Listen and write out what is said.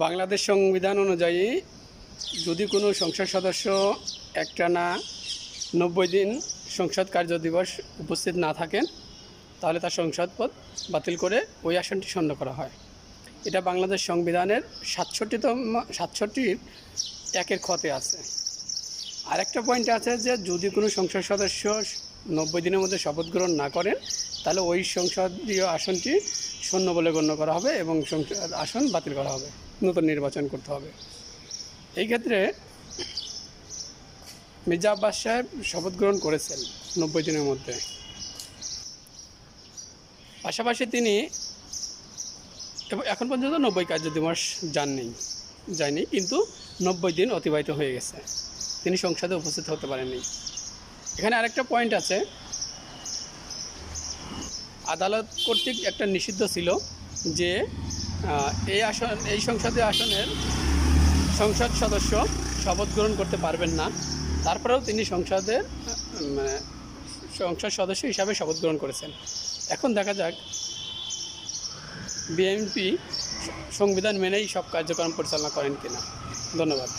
বাংলাদেশ সংবিধান অনুযায়ী যদি কোনো সংসদ সদস্য একটানা 90 দিন সংসদ কার্যদিবস উপস্থিত না থাকেন তাহলে তার সংসদ পদ বাতিল করে ওই আসনটি শূন্য করা হয়। এটা বাংলাদেশ সংবিধানের 67 একের খতে আছে। আরেকটা পয়েন্ট আছে যে যদি কোনো সংসদ সদস্য 90 দিনের মধ্যে শপথ গ্রহণ না করেন তাহলে ওই সংসদীয় আসনটি শূন্য বলে গণ্য করা হবে এবং আসন বাতিল করা হবে, নতুন নির্বাচন করতে হবে। এই ক্ষেত্রে মির্জা আব্বাস সাহেব শপথ গ্রহণ করেছেন 90 দিনের মধ্যে। পাশাপাশি তিনি এখন পর্যন্ত 90 কার্যদিবস যায়নি, কিন্তু 90 দিন অতিবাহিত হয়ে গেছে, তিনি সংসদে উপস্থিত হতে পারেননি। এখানে আরেকটা পয়েন্ট আছে, আদালত কর্তৃক একটা নিষিদ্ধ ছিল যে এই সংসদীয় আসনের সংসদ সদস্য শপথ গ্রহণ করতে পারবেন না। তারপরেও তিনি সংসদ সদস্য হিসাবে শপথ গ্রহণ করেছেন। এখন দেখা যাক বিএনপি সংবিধান মেনেই সব কার্যক্রম পরিচালনা করেন কিনা। ধন্যবাদ।